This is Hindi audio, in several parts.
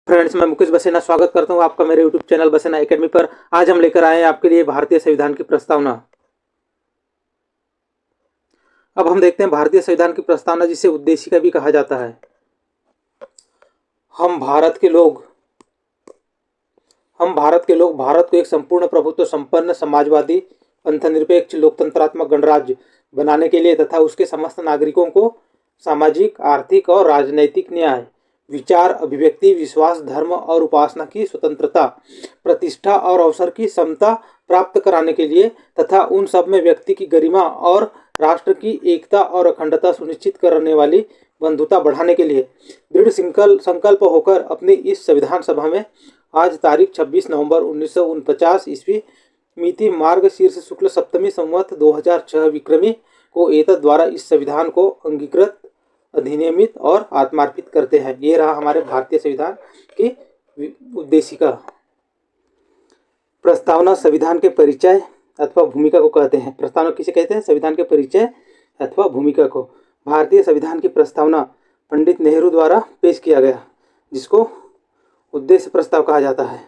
फ्रेंड्स, मैं मुकेश बसेना स्वागत करता हूं आपका मेरे यूट्यूब चैनल बसेना एकेडमी पर। आज हम लेकर आए हैं आपके लिए भारतीय संविधान की प्रस्तावना। अब हम देखते हैं भारतीय संविधान की प्रस्तावना, जिसे उद्देशिका भी कहा जाता है। हम भारत के लोग भारत को एक संपूर्ण प्रभुत्व संपन्न समाजवादी पंथनिरपेक्ष लोकतंत्रात्मक गणराज्य बनाने के लिए तथा उसके समस्त नागरिकों को सामाजिक, आर्थिक और राजनैतिक न्याय, विचार, अभिव्यक्ति, विश्वास, धर्म और उपासना की स्वतंत्रता, प्रतिष्ठा और अवसर की समता प्राप्त कराने के लिए तथा उन सब में व्यक्ति की गरिमा और राष्ट्र की एकता और अखंडता सुनिश्चित करने वाली बंधुता बढ़ाने के लिए दृढ़ संकल्प होकर अपनी इस संविधान सभा में आज तारीख 26 नवंबर 1949 ईस्वी मिति मार्गशीर्ष शुक्ल सप्तमी संवत 2006 विक्रमी को एतद द्वारा इस संविधान को अंगीकृत, अधिनियमित और आत्मार्पित करते हैं। ये रहा हमारे भारतीय संविधान की उद्देशिका। प्रस्तावना संविधान के परिचय अथवा भूमिका को कहते हैं। प्रस्तावना किसे कहते हैं? संविधान के परिचय अथवा भूमिका को। भारतीय संविधान की प्रस्तावना पंडित नेहरू द्वारा पेश किया गया, जिसको उद्देश्य प्रस्ताव कहा जाता है।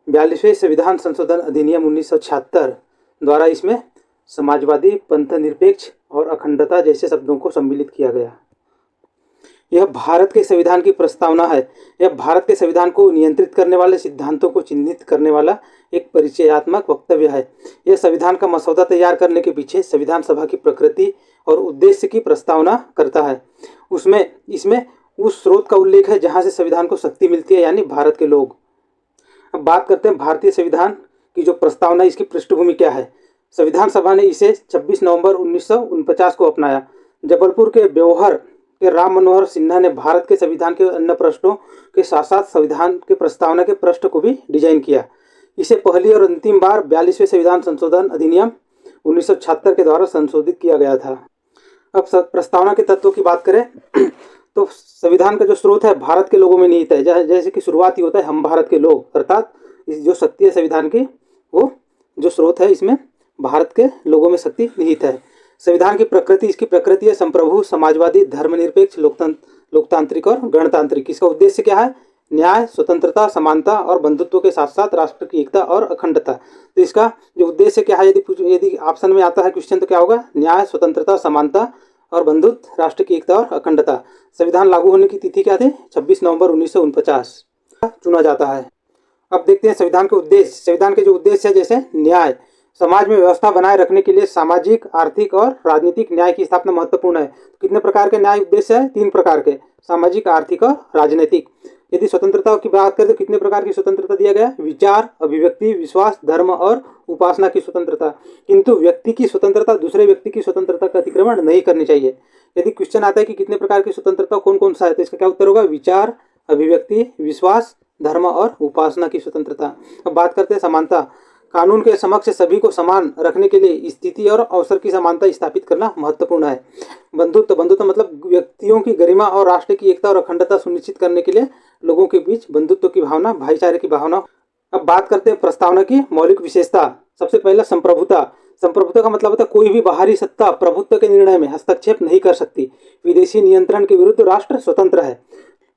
42वें संविधान संशोधन अधिनियम 1976 द्वारा इसमें समाजवादी, पंथनिरपेक्ष और अखंडता जैसे शब्दों को सम्मिलित किया गया। यह भारत के संविधान की प्रस्तावना है। यह भारत के संविधान को नियंत्रित करने वाले सिद्धांतों को चिन्हित करने वाला एक परिचयात्मक वक्तव्य है। यह संविधान का मसौदा तैयार करने के पीछे संविधान सभा की प्रकृति और उद्देश्य की प्रस्तावना करता है। इसमें उस स्रोत का उल्लेख है जहाँ से संविधान को शक्ति मिलती है, यानी भारत के लोग। अब बात करते हैं भारतीय संविधान की जो प्रस्तावना, इसकी पृष्ठभूमि क्या है। संविधान सभा ने इसे 26 नवंबर 1949 को अपनाया। जबलपुर के ब्योहर के राम मनोहर सिन्हा ने भारत के संविधान के अन्य प्रश्नों के साथ साथ संविधान के प्रस्तावना के पृष्ठ को भी डिजाइन किया। इसे पहली और अंतिम बार 42वें संविधान संशोधन अधिनियम 1976 के द्वारा संशोधित किया गया था। अब प्रस्तावना के तत्वों की बात करें तो संविधान का जो स्रोत है भारत के लोगों में निहित है। जैसे कि शुरुआत ही होता है हम भारत के लोग, अर्थात इस जो शक्ति है संविधान की, वो जो स्रोत है इसमें भारत के लोगों में शक्ति निहित है। संविधान की प्रकृति, इसकी प्रकृति है संप्रभु, समाजवादी, धर्मनिरपेक्ष, लोकतांत्रिक और गणतांत्रिक। इसका उद्देश्य क्या है? न्याय, स्वतंत्रता, समानता और बंधुत्व के साथ साथ राष्ट्र की एकता और अखंडता। तो इसका जो उद्देश्य क्या है, यदि ऑप्शन में आता है क्वेश्चन, तो क्या होगा? न्याय, स्वतंत्रता, समानता और बंधुत्व, राष्ट्र की एकता और अखंडता। संविधान लागू होने की तिथि क्या थी? 26 नवंबर 1949 चुना जाता है। अब देखते हैं संविधान के उद्देश्य। संविधान के जो उद्देश्य है, जैसे न्याय, समाज में व्यवस्था बनाए रखने के लिए सामाजिक, आर्थिक और राजनीतिक न्याय की स्थापना महत्वपूर्ण है। कितने प्रकार के न्याय उद्देश्य है? 3 प्रकार के, सामाजिक, आर्थिक और राजनीतिक। यदि स्वतंत्रता की बात करें तो कितने प्रकार की स्वतंत्रता दिया गया? विचार, अभिव्यक्ति, विश्वास, धर्म और उपासना की स्वतंत्रता। किंतु व्यक्ति की स्वतंत्रता दूसरे व्यक्ति की स्वतंत्रता का अतिक्रमण नहीं करनी चाहिए। यदि क्वेश्चन आता है कि कितने प्रकार की स्वतंत्रता कौन कौन सा है, तो इसका क्या उत्तर होगा? विचार, अभिव्यक्ति, विश्वास, धर्म और उपासना की स्वतंत्रता। अब बात करते हैं समानता। कानून के समक्ष सभी को समान रखने के लिए स्थिति और अवसर की समानता स्थापित करना महत्वपूर्ण है। बंधुत्व मतलब व्यक्तियों की गरिमा और राष्ट्र की एकता और अखंडता सुनिश्चित करने के लिए लोगों के बीच बंधुत्व की भावना, भाईचारे की भावना। अब बात करते हैं प्रस्तावना की मौलिक विशेषता। सबसे पहला संप्रभुता। संप्रभुता का मतलब होता है कोई भी बाहरी सत्ता प्रभुत्व के निर्णय में हस्तक्षेप नहीं कर सकती। विदेशी नियंत्रण के विरुद्ध राष्ट्र स्वतंत्र है।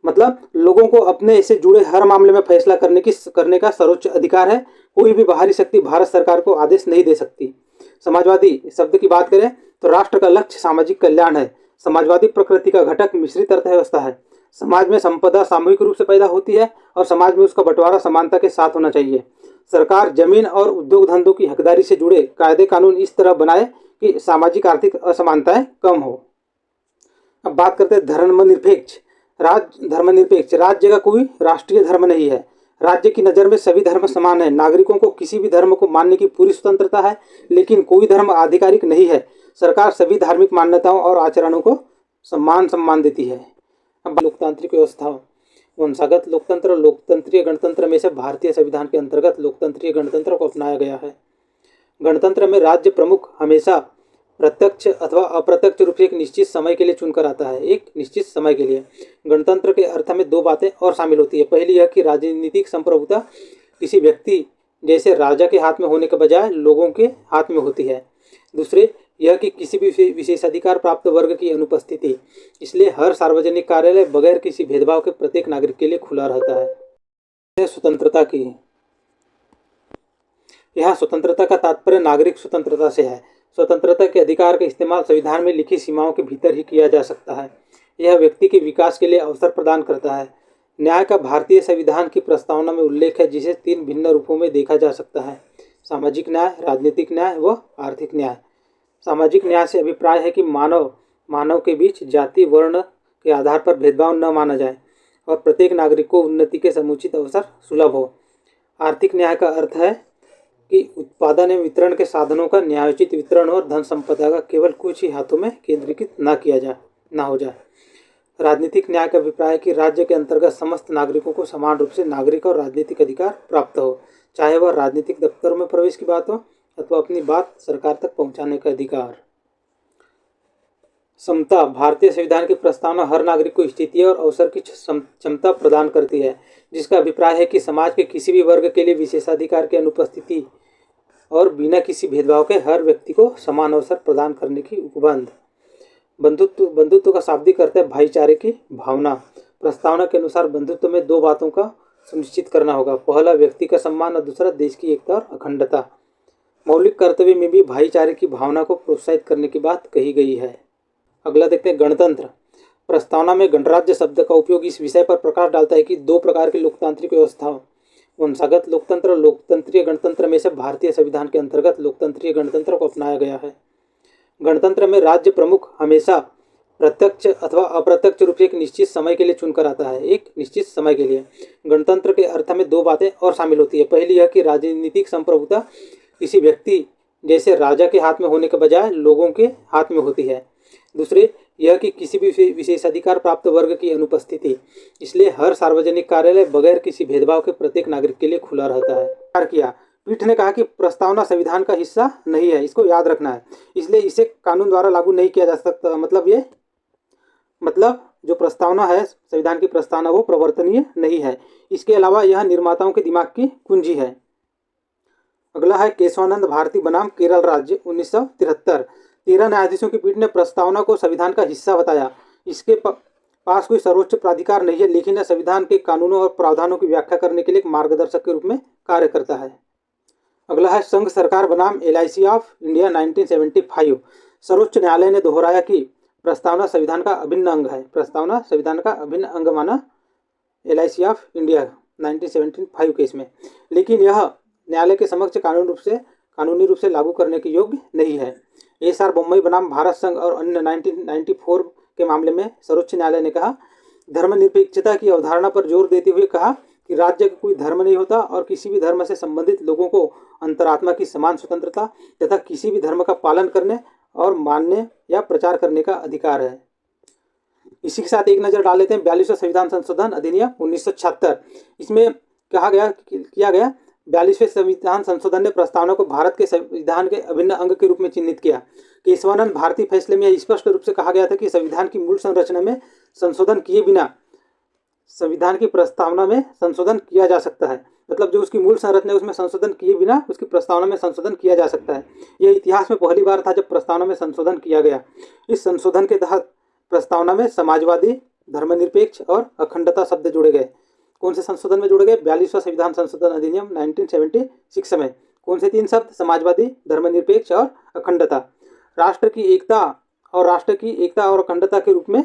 मतलब लोगों को अपने से जुड़े हर मामले में फैसला करने का सर्वोच्च अधिकार है। कोई भी बाहरी शक्ति भारत सरकार को आदेश नहीं दे सकती। समाजवादी शब्द की बात करें तो राष्ट्र का लक्ष्य सामाजिक कल्याण है। समाजवादी प्रकृति का घटक मिश्रित अर्थव्यवस्था है। समाज में संपदा सामूहिक रूप से पैदा होती है और समाज में उसका बंटवारा समानता के साथ होना चाहिए। सरकार जमीन और उद्योग धंधों की हकदारी से जुड़े कायदे कानून इस तरह बनाए कि सामाजिक आर्थिक असमानताएं कम हो। अब बात करते हैं धर्मनिरपेक्ष। राज्य का कोई राष्ट्रीय धर्म नहीं है। राज्य की नज़र में सभी धर्म समान है। नागरिकों को किसी भी धर्म को मानने की पूरी स्वतंत्रता है, लेकिन कोई धर्म आधिकारिक नहीं है। सरकार सभी धार्मिक मान्यताओं और आचरणों को सम्मान देती है। अब लोकतांत्रिक व्यवस्था, वंशागत लोकतंत्र, लोकतंत्रीय गणतंत्र में से भारतीय संविधान के अंतर्गत लोकतंत्रीय गणतंत्र को अपनाया गया है। गणतंत्र में राज्य प्रमुख हमेशा प्रत्यक्ष अथवा अप्रत्यक्ष रूप से एक निश्चित समय के लिए चुनकर आता है। एक निश्चित समय के लिए। गणतंत्र के अर्थ में 2 बातें और शामिल होती है। पहली यह कि राजनीतिक संप्रभुता किसी व्यक्ति जैसे राजा के हाथ में होने के बजाय लोगों के हाथ में होती है। दूसरी यह कि किसी भी विशेषाधिकार प्राप्त वर्ग की अनुपस्थिति। इसलिए हर सार्वजनिक कार्यालय बगैर किसी भेदभाव के प्रत्येक नागरिक के लिए खुला रहता है। स्वतंत्रता की। यहाँ स्वतंत्रता का तात्पर्य नागरिक स्वतंत्रता से है। स्वतंत्रता के अधिकार का इस्तेमाल संविधान में लिखी सीमाओं के भीतर ही किया जा सकता है। यह व्यक्ति के विकास के लिए अवसर प्रदान करता है। न्याय का भारतीय संविधान की प्रस्तावना में उल्लेख है, जिसे 3 भिन्न रूपों में देखा जा सकता है: सामाजिक न्याय, राजनीतिक न्याय व आर्थिक न्याय। सामाजिक न्याय से अभिप्राय है कि मानव के बीच जाति वर्ण के आधार पर भेदभाव न माना जाए और प्रत्येक नागरिक को उन्नति के समुचित अवसर सुलभ हो। आर्थिक न्याय का अर्थ है कि उत्पादन एवं वितरण के साधनों का न्यायोचित वितरण और धन संपदा का केवल कुछ ही हाथों में केंद्रीकृत न हो जाए। राजनीतिक न्याय का अभिप्राय है कि राज्य के अंतर्गत समस्त नागरिकों को समान रूप से नागरिक और राजनीतिक अधिकार प्राप्त हो, चाहे वह राजनीतिक दफ्तरों में प्रवेश की बात हो अथवा अपनी बात सरकार तक पहुंचाने का अधिकार। समता भारतीय संविधान की प्रस्तावना हर नागरिक को स्थिति और अवसर की क्षमता प्रदान करती है, जिसका अभिप्राय है कि समाज के किसी भी वर्ग के लिए विशेषाधिकार की अनुपस्थिति और बिना किसी भेदभाव के हर व्यक्ति को समान अवसर प्रदान करने की उपबंध। बंधुत्व का शाब्दिक अर्थ है भाईचारे की भावना। प्रस्तावना के अनुसार बंधुत्व में 2 बातों का सुनिश्चित करना होगा: पहला व्यक्ति का सम्मान और दूसरा देश की एकता और अखंडता। मौलिक कर्तव्य में भी भाईचारे की भावना को प्रोत्साहित करने की बात कही गई है। अगला देखते हैं गणतंत्र। प्रस्तावना में गणराज्य शब्द का उपयोग इस विषय पर प्रकाश डालता है कि 2 प्रकार की लोकतांत्रिक व्यवस्थाओं, वंशागत लोकतंत्र और लोकतंत्रीय गणतंत्र में से भारतीय संविधान के अंतर्गत लोकतंत्रीय गणतंत्र को अपनाया गया है। गणतंत्र में राज्य प्रमुख हमेशा प्रत्यक्ष अथवा अप्रत्यक्ष रूप से एक निश्चित समय के लिए चुनकर आता है। एक निश्चित समय के लिए गणतंत्र के अर्थ में 2 बातें और शामिल होती है। पहली यह कि राजनीतिक संप्रभुता किसी व्यक्ति जैसे राजा के हाथ में होने के बजाय लोगों के हाथ में होती है। दूसरी यह कि किसी भी विशेषाधिकार प्राप्त वर्ग की अनुपस्थिति, इसलिए हर सार्वजनिक कार्यालय बगैर किसी भेदभाव के प्रत्येक नागरिक के लिए खुला रहता है। किया पीठ ने कहा कि प्रस्तावना संविधान का हिस्सा नहीं है, इसको याद रखना है, इसलिए इसे कानून द्वारा लागू नहीं किया जा सकता। मतलब जो प्रस्तावना है संविधान की प्रस्तावना वो प्रवर्तनीय नहीं है। इसके अलावा यह निर्माताओं के दिमाग की कुंजी है। अगला है केशवानंद भारती बनाम केरल राज्य 1973। 13 न्यायाधीशों की पीठ ने प्रस्तावना को संविधान का हिस्सा बताया। इसके पास कोई सर्वोच्च प्राधिकार नहीं है, लेकिन यह संविधान के कानूनों और प्रावधानों की व्याख्या करने के लिए एक मार्गदर्शक के रूप में कार्य करता है। अगला है संघ सरकार बनाम LIC ऑफ इंडिया 1975। सर्वोच्च न्यायालय ने दोहराया कि प्रस्तावना संविधान का अभिन्न अंग है। प्रस्तावना संविधान का अभिन्न अंग माना LIC ऑफ इंडिया 1975 केस में, लेकिन यह न्यायालय के समक्ष कानूनी रूप से लागू करने के योग्य नहीं है। SR बम्बई बनाम भारत संघ और अन्य 1994 के मामले में सर्वोच्च न्यायालय ने कहा, धर्मनिरपेक्षता की अवधारणा पर जोर देते हुए कहा कि राज्य का कोई धर्म नहीं होता और किसी भी धर्म से संबंधित लोगों को अंतरात्मा की समान स्वतंत्रता तथा किसी भी धर्म का पालन करने और मानने या प्रचार करने का अधिकार है। इसी के साथ एक नज़र डाल लेते हैं 42वां संविधान संशोधन अधिनियम 1976। इसमें किया गया 42वें संविधान संशोधन ने प्रस्तावना को भारत के संविधान के अभिन्न अंग के रूप में चिन्हित किया। केशवानंद भारती फैसले में यह स्पष्ट रूप से कहा गया था कि संविधान की मूल संरचना में संशोधन किए बिना संविधान की प्रस्तावना में संशोधन किया जा सकता है। मतलब जो उसकी मूल संरचना है उसमें संशोधन किए बिना उसकी प्रस्तावना में संशोधन किया जा सकता है। यह इतिहास में पहली बार था जब प्रस्तावना में संशोधन किया गया। इस संशोधन के तहत प्रस्तावना में समाजवादी, धर्मनिरपेक्ष और अखंडता शब्द जोड़े गए। कौन से संशोधन में जोड़े गए? 42वां संविधान संशोधन अधिनियम 1976 में। कौन से 3 शब्द? समाजवादी, धर्मनिरपेक्ष और अखंडता। राष्ट्र की एकता और अखंडता के रूप में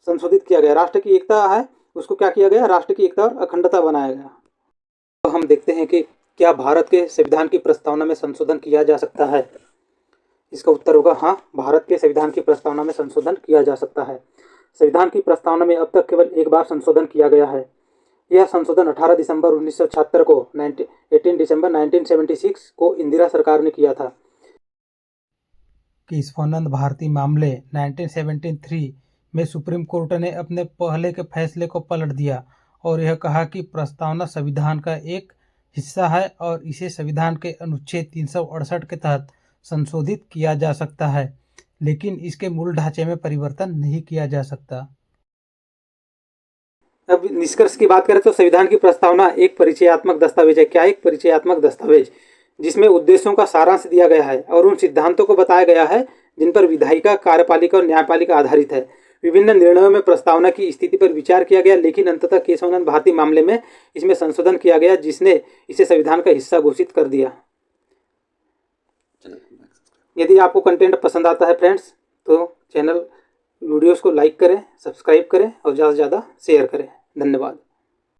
संशोधित किया गया। राष्ट्र की एकता है उसको क्या किया गया? राष्ट्र की एकता और अखंडता बनाया गया। तो हम देखते हैं कि क्या भारत के संविधान की प्रस्तावना में संशोधन किया जा सकता है। इसका उत्तर होगा हाँ, भारत के संविधान की प्रस्तावना में संशोधन किया जा सकता है। संविधान की प्रस्तावना में अब तक केवल एक बार संशोधन किया गया है। यह संशोधन 18 दिसंबर 1976 को 18 दिसंबर 1976 को इंदिरा सरकार ने किया था। केशवानंद भारती मामले 1973 में सुप्रीम कोर्ट ने अपने पहले के फैसले को पलट दिया और यह कहा कि प्रस्तावना संविधान का एक हिस्सा है और इसे संविधान के अनुच्छेद 368 के तहत संशोधित किया जा सकता है, लेकिन इसके मूल ढांचे में परिवर्तन नहीं किया जा सकता। अब निष्कर्ष की बात करें तो संविधान की प्रस्तावना एक परिचयात्मक दस्तावेज है। क्या? एक परिचयात्मक दस्तावेज जिसमें उद्देश्यों का सारांश दिया गया है और उन सिद्धांतों को बताया गया है जिन पर विधायिका, कार्यपालिका और न्यायपालिका आधारित है। विभिन्न निर्णयों में प्रस्तावना की स्थिति पर विचार किया गया, लेकिन अंततः केशवानंद भारती मामले में इसमें संशोधन किया गया जिसने इसे संविधान का हिस्सा घोषित कर दिया। यदि आपको कंटेंट पसंद आता है फ्रेंड्स, तो चैनल वीडियोस को लाइक करें, सब्सक्राइब करें और ज़्यादा से ज़्यादा शेयर करें। धन्यवाद।